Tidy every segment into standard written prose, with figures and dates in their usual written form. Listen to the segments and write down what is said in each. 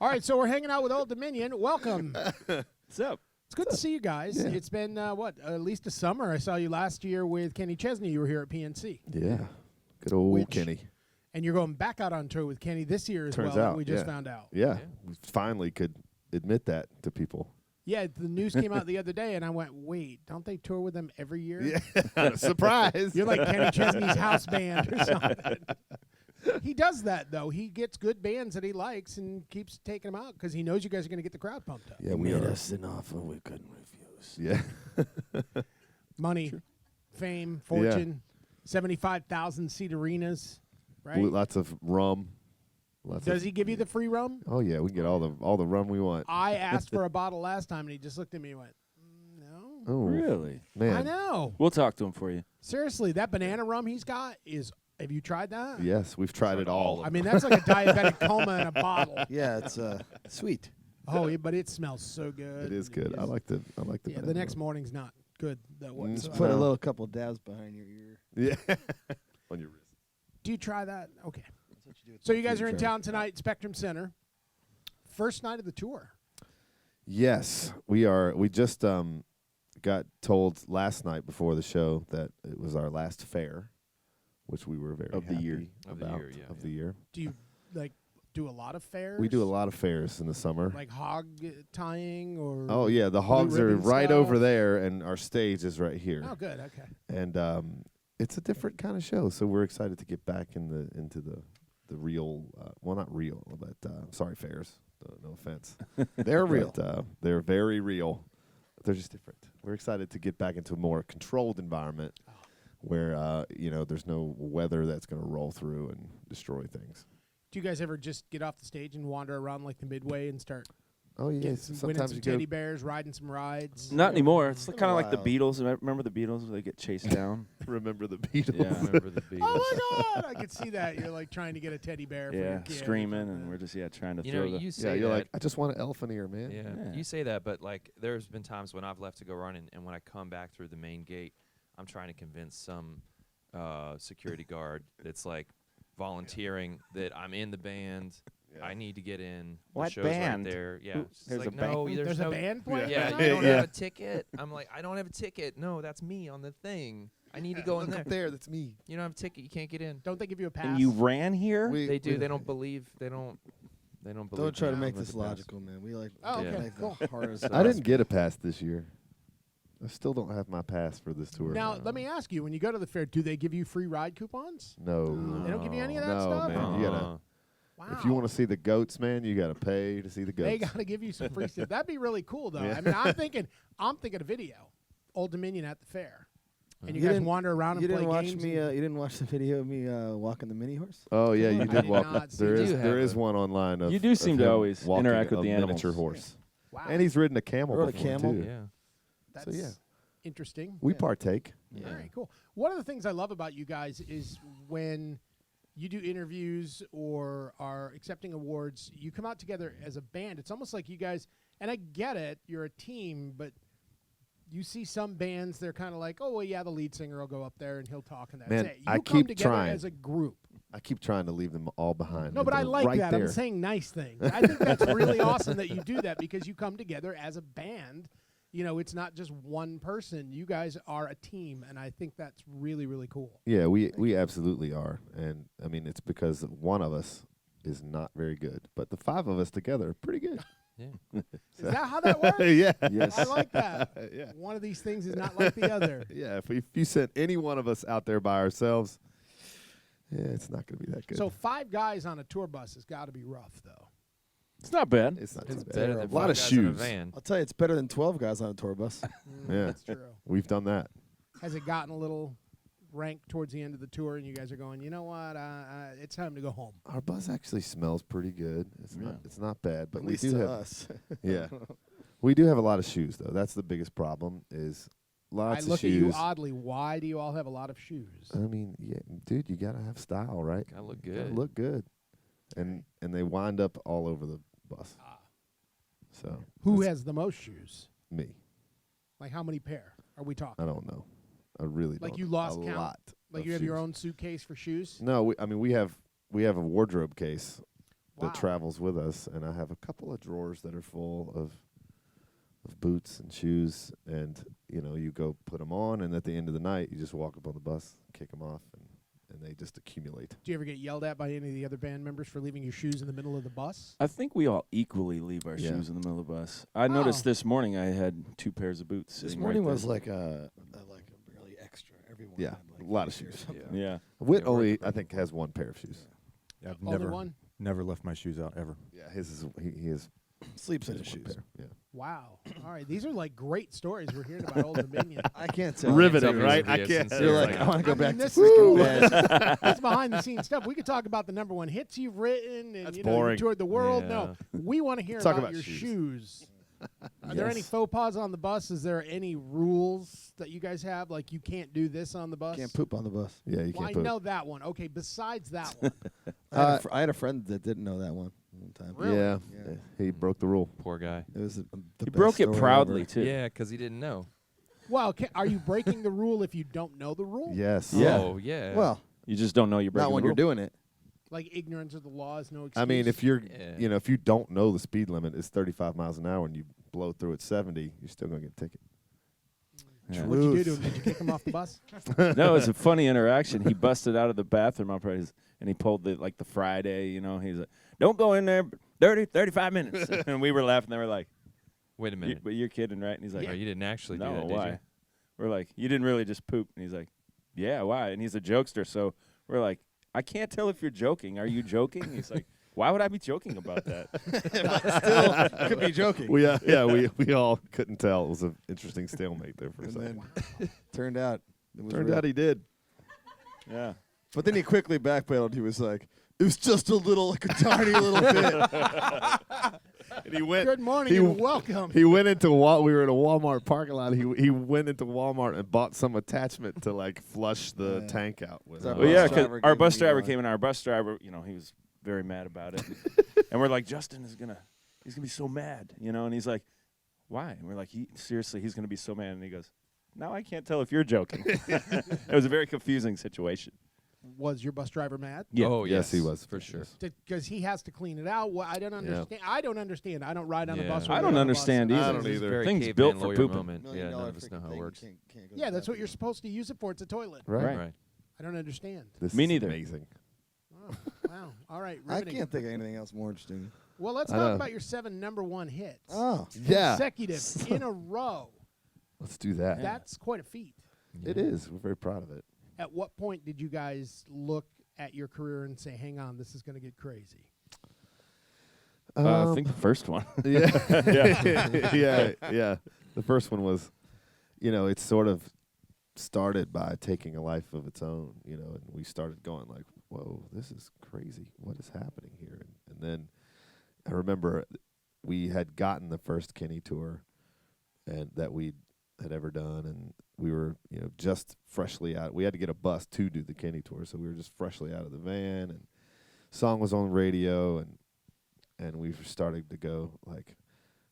All right, so we're hanging out with Old Dominion. Welcome. What's up? It's good to see you guys. Yeah. It's been, at least a summer. I saw you last year with Kenny Chesney. You were here at PNC. Yeah. Good old Kenny. And you're going back out on tour with Kenny this year as Turns well. out, We just found out. Yeah. We finally could admit that to people. Yeah, the news came out the other day, and I went, wait, don't they tour with them every year? Yeah. Surprise. You're like Kenny Chesney's house band or something. He does that, though. He gets good bands that he likes and keeps taking them out because he knows you guys are going to get the crowd pumped up. Yeah, We made us an offer we couldn't refuse. Yeah. Money, fame, fortune, 75,000-seat arenas, right? Lots of rum. Does he give you the free rum? Oh yeah, we get all the rum we want. I asked for a bottle last time, and he just looked at me and went, no. Oh, Really? man. I know. We'll talk to him for you. Seriously, that banana rum he's got is – have you tried that? Yes, we've tried it all. I mean, that's like a diabetic coma in a bottle. Yeah, it's sweet. Oh, yeah, but it smells so good. It is good. I like the. Yeah, the next morning's not good. Though, Just whatsoever. put a couple dabs behind your ear. Yeah. On your wrist. Do you try that? Okay. That's what you do. So you guys are in town tonight, Spectrum Center. First night of the tour. Yes, we are. We just got told last night before the show that it was our last fair, which we were very Of the happy year. about of the year. Do you do a lot of fairs? We do a lot of fairs in the summer. Like hog tying or? Oh yeah, the hogs are ribbon right stuff? over there, and our stage is right here. Oh, good. Okay. And it's a different kind of show, so we're excited to get back into the real. Well, not real, but sorry, fairs. No offense. They're real. But, they're very real. They're just different. We're excited to get back into a more controlled environment where there's no weather that's going to roll through and destroy things. Do you guys ever just get off the stage and wander around like the Midway and start Oh yeah, winning sometimes some you go. teddy bears, riding some rides? Not anymore. It's been kind a of like the while. Beatles. Remember the Beatles where they get chased down? Remember the Beatles? Yeah. Remember the Beatles. Oh my God! I could see that. You're like trying to get a teddy bear. For Yeah, your kid or screaming, and something. we're just trying to You throw know, the. you Yeah, say you're that. like, I just want an elf in here, man. Yeah. Yeah. You say that, but like, there's been times when I've left to go running, and when I come back through the main gate, I'm trying to convince some security guard that's like volunteering that I'm in the band. Yeah. I need to get in. The What show's band? Right there. Yeah. Who- She's there's like, a band? no, There's a no band playing. Yeah, tonight? you don't Yeah. have a ticket. I'm like, I don't have a ticket. No, that's me on the thing. I need to go in Look there. up there, that's me. You don't have a ticket. You can't get in. Don't they give you a pass? And you ran here? They do. They don't believe. They don't believe. Don't try to in make the this pass. logical, man. We like Oh, okay, make cool. the hardest. I didn't get a pass this year. I still don't have my pass for this tour. Now, let me ask you: when you go to the fair, do they give you free ride coupons? No. They don't give you any of that No, stuff. man. You gotta. Wow. If you want to see the goats, man, you got to pay to see the goats. They got to give you some free stuff. That'd be really cool, though. Yeah. I mean, I'm thinking a video, Old Dominion at the fair, and you You guys didn't- wander around and You play didn't watch games. me. and- You didn't watch the video of me walking the mini horse. Oh yeah, you I did did walk. not see There that. is You have there is a- one online of. You do seem of to him always walking interact with a the miniature animals. horse, wow. and he's ridden a camel Rode a before camel? too. Yeah. That's yeah. interesting. We Yeah. partake. Yeah. Very cool. One of the things I love about you guys is when you do interviews or are accepting awards, you come out together as a band. It's almost like you guys, and I get it, you're a team, but you see some bands, they're kind of like, oh, well, yeah, the lead singer will go up there and he'll talk, and that's Man, it. You I come keep together trying. as a group. I keep trying to leave them all behind. No, but I They're like right that. There. I'm saying nice things. I think that's really awesome that you do that because you come together as a band. You know, it's not just one person. You guys are a team, and I think that's really, really cool. Yeah, we absolutely are, and I mean it's because one of us is not very good, but the five of us together are pretty good. Yeah. Is that how that works? yeah, Yes. I like that. yeah, One of these things is not like the other. yeah. If you sent any one of us out there by ourselves, yeah, it's not going to be that good. So 5 guys on a tour bus has got to be rough, though. It's not bad. it's not It's too bad. better A than lot five of guys in a shoes. van. I'll tell you, it's better than 12 guys on a tour bus. Yeah. That's true. We've done that. Has it gotten a little rank towards the end of the tour, and you guys are going, you know what, it's time to go home? Our bus actually smells pretty good. Yeah. It's not bad, but At we least do to have us. yeah, we do have a lot of shoes though. That's the biggest problem is lots I of look shoes. at you oddly. Why do you all have a lot of shoes? I mean, yeah, dude, you gotta have style, right? Gotta look You gotta good. look good, and they wind up all over the bus. So Who that's has the most shoes? me? Like how many pair are we talking? I don't know. I really Like don't you know. lost a count? lot. Like of you have your shoes. own suitcase for shoes? No, I mean we have a wardrobe case Wow. that travels with us, and I have a couple of drawers that are full of boots and shoes, and you go put them on, and at the end of the night, you just walk up on the bus, kick them off, and they just accumulate. Do you ever get yelled at by any of the other band members for leaving your shoes in the middle of the bus? I think we all equally leave our Yeah. shoes in the middle of the bus. I noticed this morning I had 2 pairs of boots. This sitting morning right was there. like a really extra. Everyone Yeah, had like a lot of 3 or shoes. something. Yeah. Whit Yeah, we're only, the I think, has 1 pair of shoes. Yeah, I've Only never left my shoes out ever. Yeah, his is he is Sleeps in his one shoes. pair. Yeah. Wow. All right. These are like great stories we're hearing about Old Dominion. I can't tell. Riveting, Tell me right? this I would be a can't- sincere You're like, thing. I want to go I back mean, to this is cool. bed. That's behind the scenes stuff. We could talk about the number 1 hits you've written and That's you boring. toured the world. Yeah. No, we want to hear Talk about about your shoes. shoes. Are there any Yes. faux pas on the bus? Is there any rules that you guys have? Like you can't do this on the bus? Can't poop on the bus. Yeah, you Well, I can't put. know that one. Okay, besides that one. I had a friend that didn't know that one time. Really? Yeah, Yeah. he broke the rule. Poor guy. It was the He best broke it story proudly, ever. too. Yeah, because he didn't know. Well, are you breaking the rule if you don't know the rule? Yes. Yeah. Oh, yeah. Well, You just don't know you're breaking not when the you're rule. doing it. Like ignorance of the law is no excuse. I mean, if you're, Yeah. if you don't know the speed limit is 35 miles an hour and you blow through at 70, you're still gonna get a ticket. Yeah. What'd you do to him? Did you kick him off the bus? No, it was a funny interaction. He busted out of the bathroom and he pulled the Friday, he's like, don't go in there 35 minutes. And we were laughing. They were like, Wait a minute. but you're kidding, right? And he's like, Oh, you didn't actually do no, that, did why? you? We're like, you didn't really just poop. And he's like, yeah, why? And he's a jokester. So we're like, I can't tell if you're joking. Are you joking? He's like, why would I be joking about that? Still, could be joking. We we all couldn't tell. It was an interesting stalemate there for a And second. then turned out it was Turned real. out he did. Yeah. But then he quickly backpedaled. He was like, it was just a tiny little bit. And he went. Good morning he- and welcome. He went into we were in a Walmart parking lot. He went into Walmart and bought some attachment to flush the Yeah. tank out with. Our Well, bus yeah, because driver our gave bus me driver one. came in. Our bus driver, he was very mad about it. And we're like, Justin he's gonna be so mad, And he's like, why? And we're like, seriously, he's gonna be so mad. And he goes, now I can't tell if you're joking. It was a very confusing situation. Was your bus driver mad? Yeah. Oh, Yes, he was. For sure. Because he has to clean it out. Well, I don't understand. I don't understand. I don't ride on the Yeah. bus. or I get don't on the understand bus. I either. don't This is either. very Things caveman built for lawyer pooping. moment. Yeah, none $1,000,000 of us know freaking how it thing, works. Can't go to Yeah, the that's what bathroom. you're supposed to use it for. It's a toilet. Right. Right. I don't understand. This Me is neither. Amazing. Oh, wow. All right. I Riveting. can't think of anything else more interesting. Well, let's I talk know. about your 7 number 1 hits. Oh, Yeah. Consecutive in a row. Let's do that. That's quite a feat. It is. We're very proud of it. At what point did you guys look at your career and say, hang on, this is going to get crazy? I think the first one. Yeah. yeah. The first one was, it sort of started by taking a life of its own, and we started going like, whoa, this is crazy. What is happening here? And then I remember we had gotten the first Kenny tour and that we had ever done, and we were, just freshly out. We had to get a bus to do the Kenny tour, so we were just freshly out of the van, and song was on radio, and we started to go like,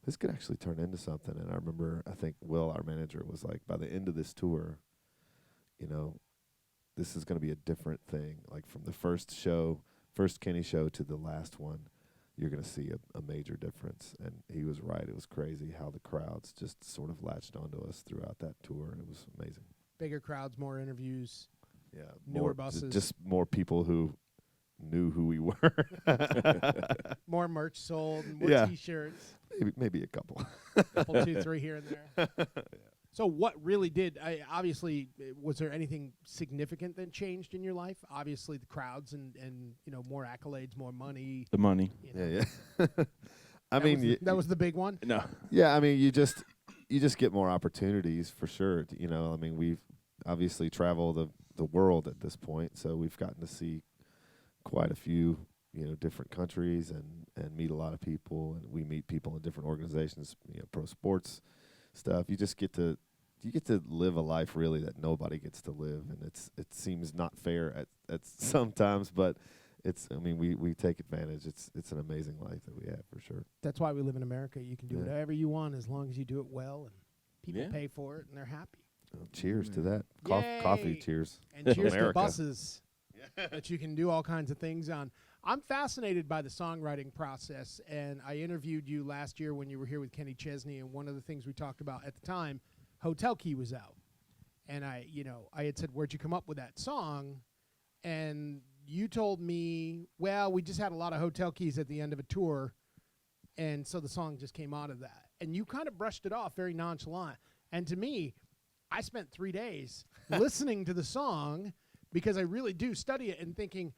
this could actually turn into something. And I remember, I think Will, our manager, was like, by the end of this tour, this is going to be a different thing. Like from the first Kenny show to the last one, you're going to see a major difference. And he was right. It was crazy how the crowds just sort of latched onto us throughout that tour, and it was amazing. Bigger crowds, more interviews. Yeah, Newer buses. just more people who knew who we were. More merch sold, more Yeah. T-shirts. maybe a couple. Couple, 2, 3 here and there. So what really did, obviously, was there anything significant that changed in your life? Obviously, the crowds and more accolades, more money. The money. Yeah. I mean, that was the big one. No. yeah. I mean, you just get more opportunities for sure. I mean, we've obviously traveled the world at this point, so we've gotten to see quite a few different countries and meet a lot of people, and we meet people in different organizations, pro sports stuff. You just get to live a life really that nobody gets to live, and it seems not fair at sometimes, but we take advantage. It's an amazing life that we have for sure. That's why we live in America. You can do Yeah. whatever you want as long as you do it well, and people Yeah. pay for it, and they're happy. Cheers to that. Yay. Coffee cheers. And cheers to America. buses. that you can do all kinds of things on. I'm fascinated by the songwriting process, and I interviewed you last year when you were here with Kenny Chesney, and one of the things we talked about at the time, Hotel Key was out. And I had said, where'd you come up with that song? And you told me, well, we just had a lot of hotel keys at the end of a tour, and so the song just came out of that. And you kind of brushed it off very nonchalant. And to me, I spent 3 days listening to the song because I really do study it and thinking,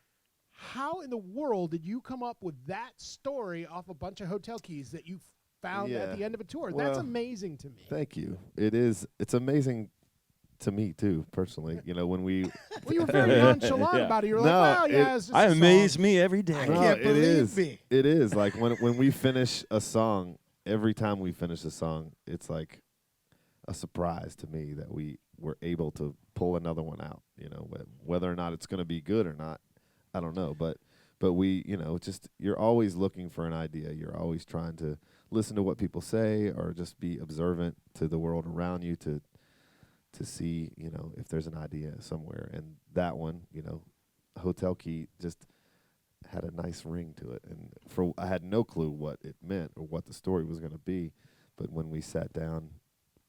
how in the world did you come up with that story off a bunch of hotel keys that you found at the end of a tour? Well, That's amazing to me. Thank you. It's amazing to me too, personally. When we Well, you were very nonchalant about it. You were No, like, well, yeah, it's just I a amaze song. me every day. I can't it believe is. me. It is like when we finish a song. Every time we finish a song, it's like a surprise to me that we were able to pull another one out. Whether or not it's going to be good or not, I don't know. But we, just you're always looking for an idea. You're always trying to listen to what people say, or just be observant to the world around you to see, if there's an idea somewhere. And that one, Hotel Key just had a nice ring to it. And I had no clue what it meant or what the story was going to be. But when we sat down,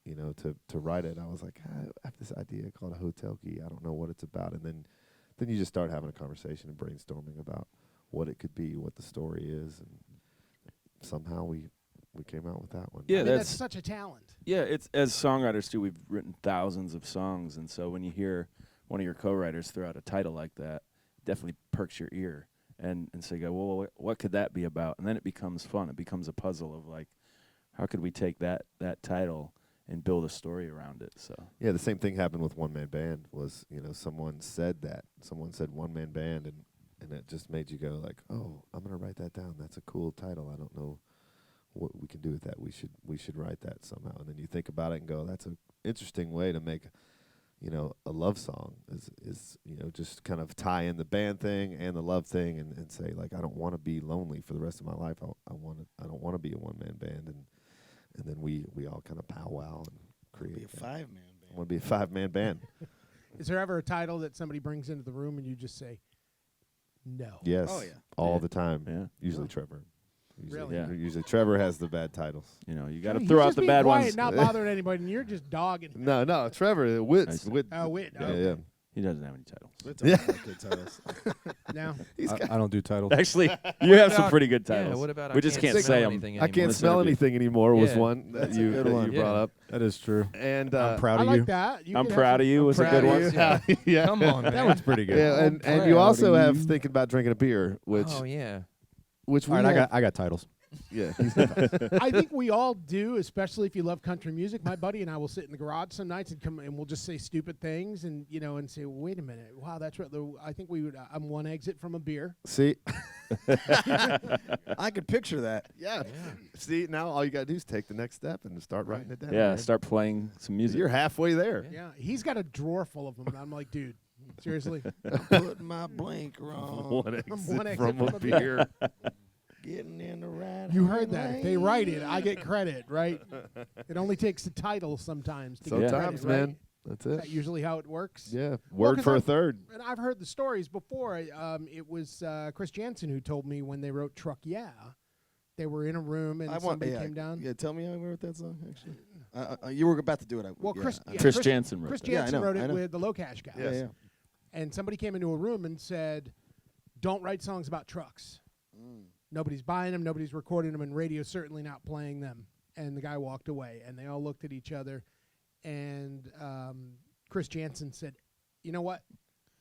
to write it, I was like, I have this idea called a Hotel Key. I don't know what it's about. And then you just start having a conversation and brainstorming about what it could be, what the story is. And somehow we came out with that one. Yeah, I mean, that's such a talent. Yeah, it's as songwriters too. We've written thousands of songs, and so when you hear one of your co-writers throw out a title like that, it definitely perks your ear, and so you go, well, what could that be about? And then it becomes fun. It becomes a puzzle of like, how could we take that title and build a story around it? So Yeah, the same thing happened with One Man Band. Was someone said One Man Band, and it just made you go like, oh, I'm gonna write that down. That's a cool title. I don't know what we can do with that. We should write that somehow. And then you think about it and go, that's an interesting way to make a love song is just kind of tie in the band thing and the love thing and say like, I don't want to be lonely for the rest of my life. I don't want to be a one man band. And then we all kind of powwow and create. Be a 5-man band. I want to be a 5-man band. Is there ever a title that somebody brings into the room and you just say, no? Yes. Oh, yeah. All Yeah. the time. Yeah. Usually Trevor. Really? Yeah. Usually Trevor has the bad titles. you got to He's throw just out the being bad quiet, ones. not bothering anybody, and you're just dogging. No, Trevor. Wits. Nice. Wit. Wit. Yeah, Okay. yeah. He doesn't have any titles. It's all like good titles. Now, I don't do titles. Actually, you have some about- pretty good Yeah, titles. what about we just can't smell say them. anything I anymore? can't This smell interview. anything anymore was Yeah. one that That's a you good that one. you brought Yeah. up. That is true. And I'm proud I of like you. that. You I'm can have proud some- of you was a proud good of one. you. yeah, yeah. Come on, man. That one's pretty good. Yeah, and I'm you proud also of have you. thinking about drinking a beer, which Oh yeah. we All right, have, I got titles. yeah. I think we all do, especially if you love country music. My buddy and I will sit in the garage some nights and come and we'll just say stupid things and and say, wait a minute, wow, that's right. I think we would. I'm one exit from a beer. See, I could picture that. yeah. See, now all you got to do is take the next step and start writing it down. Yeah, man. start playing some music. You're halfway there. Yeah, he's got a drawer full of them. And I'm like, dude, seriously. Put my blinker on. One exit one exit from a from a beer. Getting in the right. You heard that. If they write it, I get credit, right? It only takes the title sometimes to get Sometimes, credit, man. right? That's Is it. that usually how it works? Yeah. Well, Word 'cause for a I've- third. And I've heard the stories before. It was Chris Jansen who told me when they wrote Truck Yeah, they were in a room and somebody came down. Yeah, tell me how I wrote that song. Actually, you were about to do it. Well, yeah, Chris, I- yeah, Chris Jansen wrote Chris that. Yeah, I Jansen know, wrote I it know. with the Locash guys. Yeah, yeah. And somebody came into a room and said, "Don't write songs about trucks. Nobody's buying them. Nobody's recording them, and radio's certainly not playing them." And the guy walked away, and they all looked at each other. And Chris Jansen said, "You know what?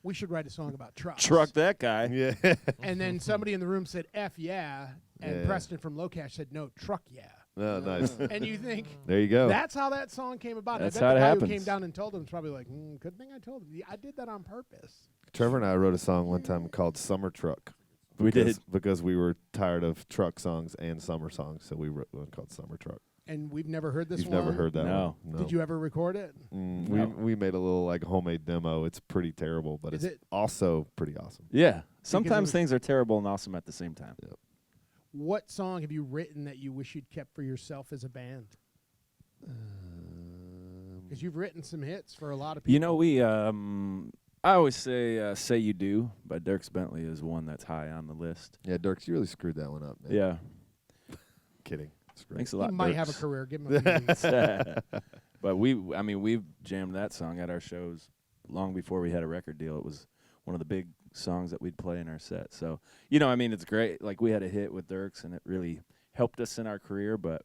We should write a song about trucks." Truck that guy. Yeah. And then somebody in the room said, "F yeah," and Yeah. Preston from Locash said, "No, truck yeah." Oh, nice. And you think There you go. that's how that song came about. That's I bet how the it guy happens. who came down and told him is probably like, good thing I told him. Yeah, I did that on purpose. Trevor and I wrote a song one time called Summer Truck. We did. Because we were tired of truck songs and summer songs, so we wrote one called Summer Truck. And we've never heard this You've one. never heard that No. one? No. Did you ever record it? We made a little like homemade demo. It's pretty terrible, but Is it's it- also pretty awesome. Yeah. it Sometimes was- things are terrible and awesome at the same time. What song have you written that you wish you'd kept for yourself as a band? Because you've written some hits for a lot of people. You know, I I always say "You Do" by Dierks Bentley is one that's high on the list. Yeah, Dirks, you really screwed that one up, man. Yeah, Kidding. It's great. thanks a He lot. might have a Dierks. career. Give him a few. But we've jammed that song at our shows long before we had a record deal. It was one of the big songs that we'd play in our set. So, it's great. Like, we had a hit with Dierks, and it really helped us in our career, but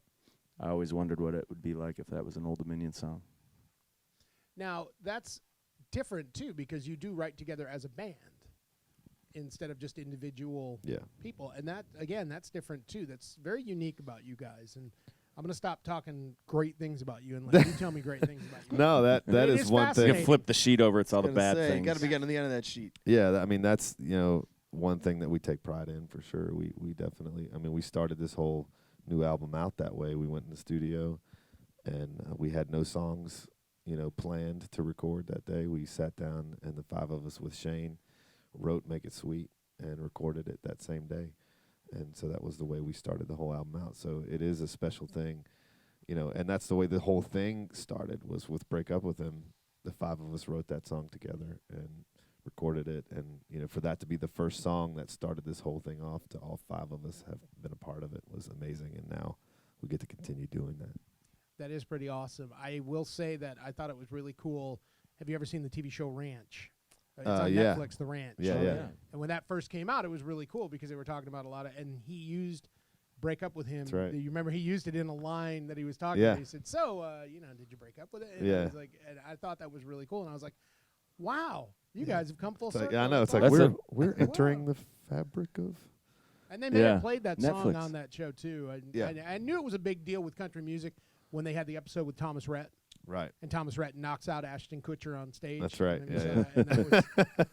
I always wondered what it would be like if that was an Old Dominion song. Now, that's different, too, because you do write together as a band instead of just individual people. And that, again, that's different, too. That's very unique about you guys. And I'm going to stop talking great things about you and let you tell me great things about you. No, that It is is one You thing. fascinating. flip the sheet over, it's all the Gonna bad say, things. Got to be getting to the end of that sheet. Yeah, I mean, that's, one thing that we take pride in for sure. We definitely, we started this whole new album out that way. We went in the studio, and we had no songs, planned to record that day. We sat down, and the five of us with Shane wrote Make It Sweet and recorded it that same day. And so that was the way we started the whole album out. So it is a special thing, and that's the way the whole thing started, was with Break Up With Him. The five of us wrote that song together and recorded it. And, for that to be the first song that started this whole thing off, to all five of us have been a part of it, was amazing. And now we get to continue doing that. That is pretty awesome. I will say that I thought it was really cool. Have you ever seen the TV show Ranch? It's on yeah. Netflix, The Ranch. Yeah, yeah. And when that first came out, it was really cool because they were talking about a lot of, and he used Break Up With Him. That's right. You remember he used it in a line that he was talking Yeah. about. He said, so, did you break up with it? And Yeah. I was like, and I thought that was really cool. And I was like, wow, you guys have come full It's like, circle. I know. It's like That's we're entering the fabric of. And they may have Yeah. played that song Netflix. on that show, too. Yeah. I knew it was a big deal with country music when they had the episode with Thomas Rhett. Right. And Thomas Rhett knocks out Ashton Kutcher on stage. That's right, And, yeah, and that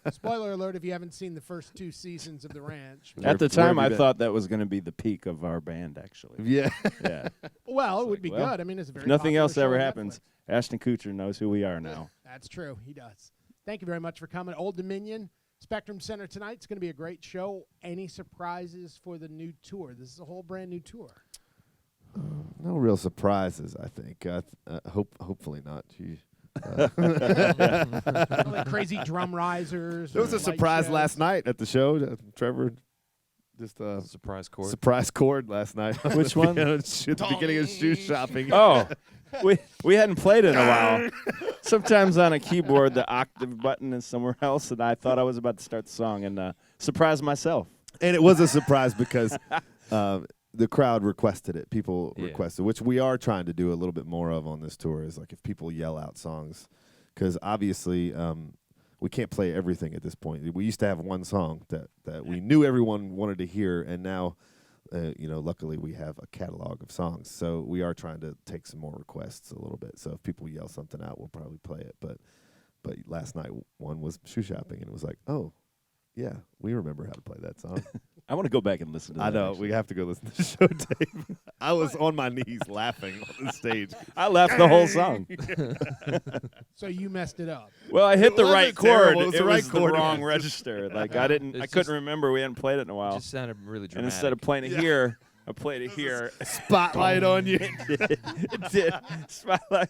was, spoiler alert if you haven't seen the first 2 seasons of The Ranch. At the Where time, have you I been? thought that was going to be the peak of our band, actually. Yeah. Yeah. Well, it It's would like, be well, good. I mean, it's a very If nothing popular else show ever on happens, Netflix. Ashton Kutcher knows who we are now. That's true. He does. Thank you very much for coming. Old Dominion, Spectrum Center tonight. It's going to be a great show. Any surprises for the new tour? This is a whole brand new tour. No real surprises, I think. Hopefully not. Gee. Like crazy drum risers. There was or a light surprise shows. last night at the show. Trevor just Surprise chord. surprise chord last night. Which one? At the beginning of shoe shopping. Oh, we hadn't played in a while. Sometimes on a keyboard, the octave button is somewhere else, and I thought I was about to start the song and surprise myself. And it was a surprise because the crowd requested it. People Yeah. requested, which we are trying to do a little bit more of on this tour, is like if people yell out songs. Because obviously we can't play everything at this point. We used to have one song that we knew everyone wanted to hear, and now, luckily we have a catalog of songs. So we are trying to take some more requests a little bit. So if people yell something out, we'll probably play it. But last night one was shoe shopping, and it was like, oh, yeah, we remember how to play that song. I want to go back and listen to that. I know. actually. We have to go listen to the show tape. I was on my knees laughing on the stage. I laughed the whole song. So you messed it up. Well, I hit the wasn't right chord. terrible. It was It the was right the chord. wrong register. Like I couldn't just- remember. We hadn't played it in a It while. just sounded really And dramatic. instead of playing it here, I played it here. Spotlight on you. It did. Spotlight.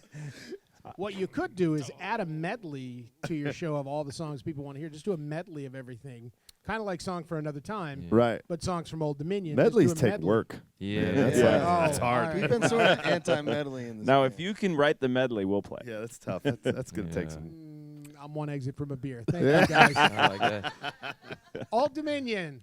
What you could do is add a medley to your show of all the songs people want to hear. Just do a medley of everything. Kind of like Song for Another Time, Right. but songs from Old Dominion. Just Medleys do a take medley. work. Yeah. That's Yeah. that's Oh, hard. all We've right. been sort of anti-medley in this. Now, band. if you can write the medley, we'll play. Yeah, that's tough. That's going to take Yeah. some. I'm one exit from a beer. Thank you, guys. I like that. Old Dominion,